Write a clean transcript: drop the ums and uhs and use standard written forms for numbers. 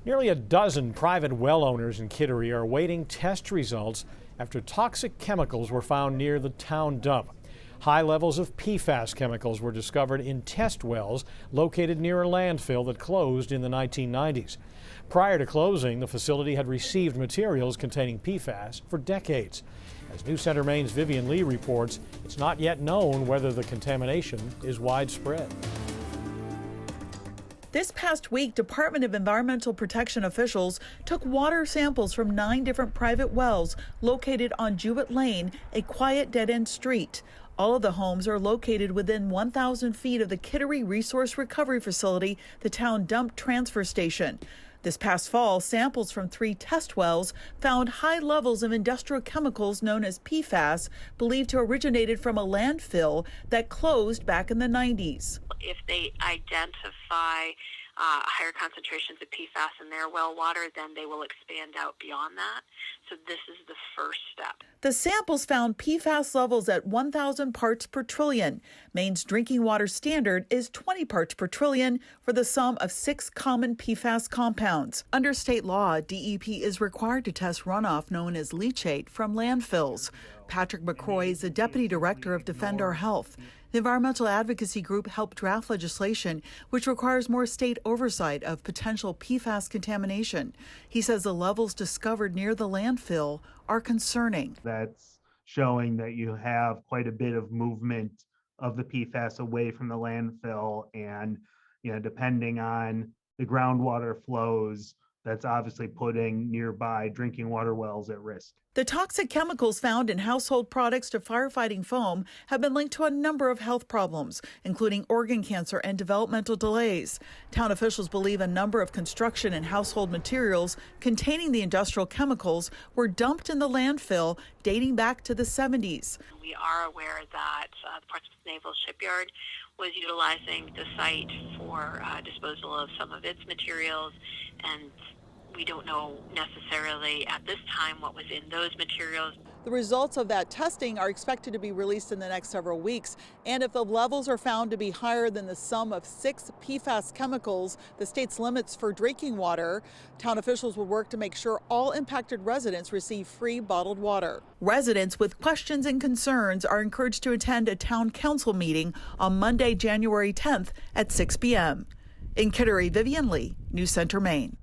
Nearly a dozen private well owners in Kittery are awaiting test results after toxic chemicals were found near the town dump. High levels of PFAS chemicals were discovered in test wells located near a landfill that closed in the 1990s. Prior to closing, the facility had received materials containing PFAS for decades. As News Center Maine's Vivian Lee reports, it's not yet known whether the contamination is widespread. This past week, Department of Environmental Protection officials took water samples from 9 different private wells located on Jewett Lane, a quiet dead-end street. All of the homes are located within 1,000 feet of the Kittery Resource Recovery Facility, the town dump transfer station. This past fall, samples from 3 test wells found high levels of industrial chemicals known as PFAS, believed to have originated from a landfill that closed back in the 90s. If they identify higher concentrations of PFAS in their well water, then they will expand out beyond that. So this is the first step. The samples found PFAS levels at 1,000 parts per trillion. Maine's drinking water standard is 20 parts per trillion for the sum of 6 common PFAS compounds. Under state law, DEP is required to test runoff known as leachate from landfills. Patrick McCroy is the deputy director of Defend Our Health. The environmental advocacy group helped draft legislation which requires more state oversight of potential PFAS contamination. He says the levels discovered near the landfill are concerning. That's showing that you have quite a bit of movement of the PFAS away from the landfill, and depending on the groundwater flows, that's obviously putting nearby drinking water wells at risk. The toxic chemicals found in household products to firefighting foam have been linked to a number of health problems, including organ cancer and developmental delays. Town officials believe a number of construction and household materials containing the industrial chemicals were dumped in the landfill dating back to the 70s. We are aware that the Portsmouth Naval Shipyard was utilizing the site for disposal of some of its materials, and we don't know necessarily at this time what was in those materials. The results of that testing are expected to be released in the next several weeks, and if the levels are found to be higher than the sum of 6 PFAS chemicals, the state's limits for drinking water, town officials will work to make sure all impacted residents receive free bottled water. Residents with questions and concerns are encouraged to attend a town council meeting on Monday, January 10th at 6 p.m. In Kittery, Vivian Lee, News Center, Maine.